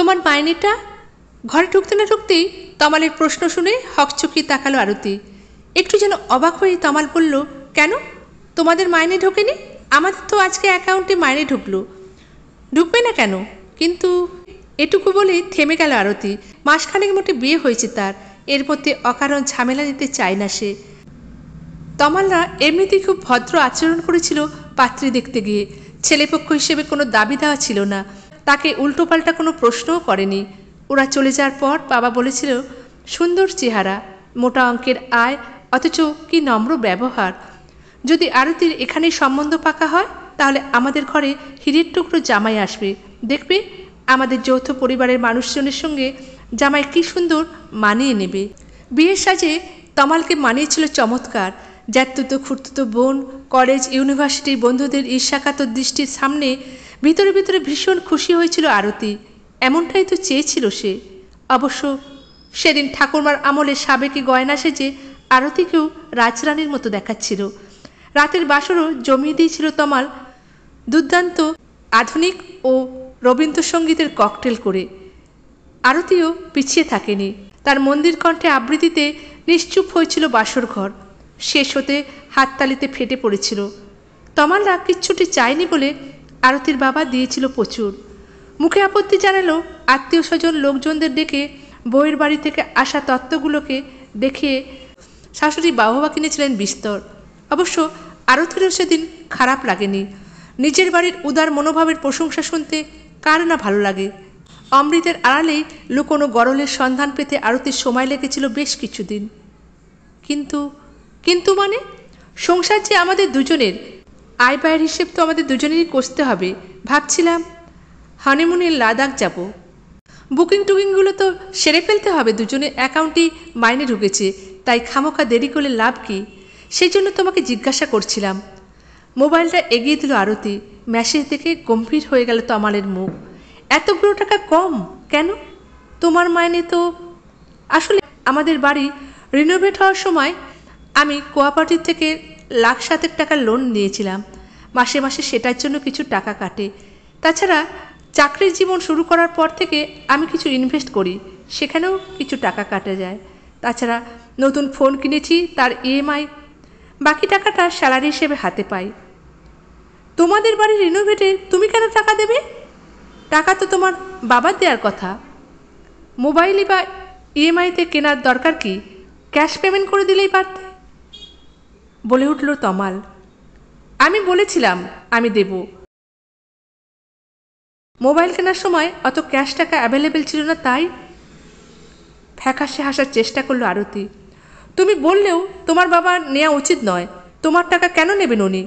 তোমার মাইনেটা? ঘরে ঢুকতে না ঢুকতেই তমালের প্রশ্ন শুনে হকচকিয়ে তাকালো আরতি। একটু যেন অবাক হয়ে তমাল বলল, কেন, তোমাদের মাইনে ঢোকেনি? আমাদের তো আজকে অ্যাকাউন্টে মাইনে ঢুকলো। ঢুকবে না কেন? কিন্তু এটুকু বলেই থেমে গেল আরতি। মাসখানেক মোটে বিয়ে হয়েছে তার, এর মধ্যে অকারণ ঝামেলা নিতে চায় না সে। তমালরা এমনিতেই খুব ভদ্র আচরণ করেছিল পাত্রী দেখতে গিয়ে। ছেলেপক্ষ হিসেবে কোনো দাবি দেওয়া ছিল না, তাকে উল্টোপাল্টা কোনো প্রশ্নও করেনি। ওরা চলে যাওয়ার পর বাবা বলেছিল, সুন্দর চেহারা, মোটা অঙ্কের আয়, অথচ কি নম্র ব্যবহার। যদি আরতির এখানেই সম্বন্ধ পাকা হয় তাহলে আমাদের ঘরে হীরের টুকরো জামাই আসবে, দেখবে আমাদের যৌথ পরিবারের মানুষজনের সঙ্গে জামাই কি সুন্দর মানিয়ে নেবে। বিয়ের সাজে তমালকে মানিয়েছিল চমৎকার। জ্যাঠতুতো খুড়তুতো বোন, কলেজ ইউনিভার্সিটির বন্ধুদের ঈর্ষাকাতর দৃষ্টির সামনে ভিতরে ভিতরে ভীষণ খুশি হয়েছিল আরতি। এমনটাই তো চেয়েছিল সে। অবশ্য সেদিন ঠাকুরমার আমলে সাবেকি গয়না সেজে আরতিকেও রাজরানীর মতো দেখাচ্ছিল। রাতের বাসরও জমিয়ে দিয়েছিল তমাল দুর্দান্ত আধুনিক ও রবীন্দ্রসঙ্গীতের ককটেল করে। আরতিও পিছিয়ে থাকেনি। তার মন্দির কণ্ঠে আবৃত্তিতে নিশ্চুপ হয়েছিল বাসর ঘর। শেষ হতে হাততালিতে ফেটে পড়েছিল। তমালরা কিচ্ছুটি চায়নি বলে আরতির বাবা দিয়েছিল প্রচুর। মুখে আপত্তি জানালো আত্মীয় স্বজন লোকজনদের ডেকে বউয়ের বাড়ি থেকে আসা তত্ত্বগুলোকে দেখিয়ে শাশুড়ি বাহবা কিনেছিলেন বিস্তর। অবশ্য আরতিরও সেদিন খারাপ লাগেনি। নিজের বাড়ির উদার মনোভাবের প্রশংসা শুনতে কার না ভালো লাগে। অমৃতের আড়ালেই লুকোনো গরলের সন্ধান পেতে আরতির সময় লেগেছিল বেশ কিছুদিন। কিন্তু মানে, সংসার যে আমাদের দুজনের, আয় ব্যয়ের হিসেব তো আমাদের দুজনেরই কষতে হবে। ভাবছিলাম হানিমুনে লাদাখ যাব। বুকিং টুকিংগুলো তো সেরে ফেলতে হবে, দুজনের অ্যাকাউন্টেই মাইনে ঢুকেছে, তাই খামোখা দেরি করলে লাভ কি? সেই জন্য তোমাকে জিজ্ঞাসা করছিলাম। মোবাইলটা এগিয়ে দিল আরতি। মেসেজ দেখে গম্ভীর হয়ে গেল তমালের মুখ। এতগুলো টাকা কম কেন? তোমার মাইনে তো আসলে আমাদের বাড়ি রিনোভেট হওয়ার সময় আমি কোঅপারেটিভ থেকে 1,07,000 টাকার লোন নিয়েছিলাম। মাসে মাসে সেটার জন্য কিছু টাকা কাটে। তাছাড়া চাকরির জীবন শুরু করার পর থেকে আমি কিছু ইনভেস্ট করি, সেখানেও কিছু টাকা কাটা যায়। তাছাড়া নতুন ফোন কিনেছি, তার ইএমআই, বাকি টাকাটা স্যালারি হিসেবে হাতে পাই। তোমাদের বাড়ি রিনোভেটে তুমি কেন টাকা দেবে? টাকা তো তোমার বাবার দেওয়ার কথা। মোবাইলই বা ইএমআইতে কেনার দরকার কি? ক্যাশ পেমেন্ট করে দিলেই পারতে, বলে উঠল তমাল। আমি বলেছিলাম আমি দেব। মোবাইল কেনার সময় অত ক্যাশ টাকা অ্যাভেলেবেল ছিল না, তাই। ফ্যাকাশে হাসার চেষ্টা করলো আরতি। তুমি বললেও তোমার বাবার নেওয়া উচিত নয়। তোমার টাকা কেন নেবেন উনি?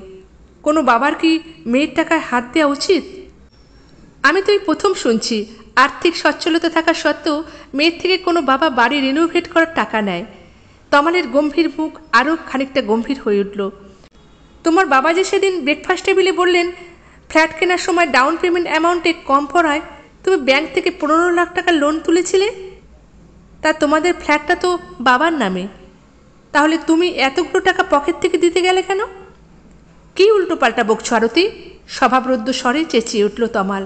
কোনো বাবার কি মেয়ের টাকায় হাত দেওয়া উচিত? আমি তো এই প্রথম শুনছি আর্থিক সচ্ছলতা থাকা সত্ত্বেও মেয়ের থেকে কোনো বাবা বাড়ি রিনোভেট করার টাকা নেয়। তমালের গম্ভীর মুখ আরও খানিকটা গম্ভীর হয়ে উঠল। তোমার বাবা যে সেদিন ব্রেকফাস্ট টেবিলে বললেন ফ্ল্যাট কেনার সময় ডাউন পেমেন্ট অ্যামাউন্টে কম পড়ায় তুমি ব্যাংক থেকে 15 লাখ টাকা লোন তুলেছিলে, তা তোমাদের ফ্ল্যাটটা তো বাবার নামে। তাহলে তুমি এতগুলো টাকা পকেট থেকে দিতে গেলে কেন? কি উল্টো পাল্টা বকছো আরতি? স্বভাবরুদ্ধ স্বরে চেঁচিয়ে উঠল তমাল।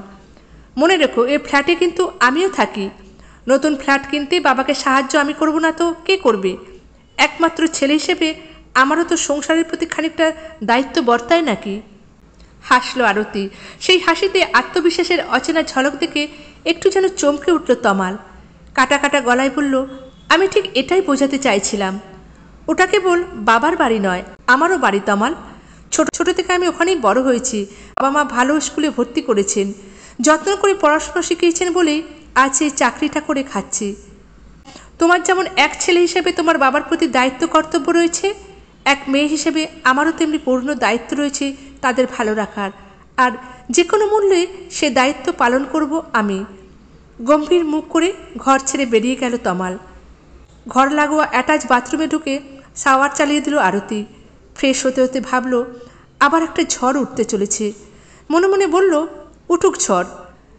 মনে রেখো, এ ফ্ল্যাটে কিন্তু আমিও থাকি। নতুন ফ্ল্যাট কিনতে বাবাকে সাহায্য আমি করব না তো কে করবে? একমাত্র ছেলে হিসেবে আমারও তো সংসারের প্রতি খানিকটা দায়িত্ব বর্তায় নাকি? হাসলো আরতি। সেই হাসিতে আত্মবিশ্বাসের অচেনা ঝলক দেখে একটু যেন চমকে উঠল তমাল। কাটা কাটা গলায় বলল, আমি ঠিক এটাই বোঝাতে চাইছিলাম। ওটা কেবল বাবার বাড়ি নয়, আমারও বাড়ি তমাল। ছোট ছোট থেকে আমি ওখানেই বড় হয়েছি। বাবা মা ভালো স্কুলে ভর্তি করেছেন, যত্ন করে পড়াশোনা শিখিয়েছেন বলেই আজ এই চাকরিটা করে খাচ্ছি। তোমার যেমন এক ছেলে হিসেবে তোমার বাবার প্রতি দায়িত্ব কর্তব্য রয়েছে, এক মেয়ে হিসেবে আমারও তেমনি পূর্ণ দায়িত্ব রয়েছে তাদের ভালো রাখার, আর যে কোনো মূল্যে সে দায়িত্ব পালন করব আমি। গম্ভীর মুখ করে ঘর ছেড়ে বেরিয়ে গেল তমাল। ঘর লাগোয়া অ্যাটাচ বাথরুমে ঢুকে শাওয়ার চালিয়ে দিল আরতি। ফ্রেশ হতে হতে ভাবল আবার একটা ঝড় উঠতে চলেছে। মনে মনে বলল, উঠুক ঝড়,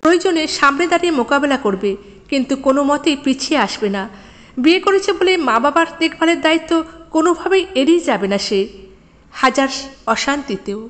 প্রয়োজনে সামনে দাঁড়িয়ে মোকাবেলা করবে, কিন্তু কোনো মতেই পিছিয়ে আসবে না। বিয়ে করেছে বলে মা বাবার দেখভালের দায়িত্ব কোনোভাবেই এড়িয়ে যাবে না সে, হাজার অশান্তিতেও।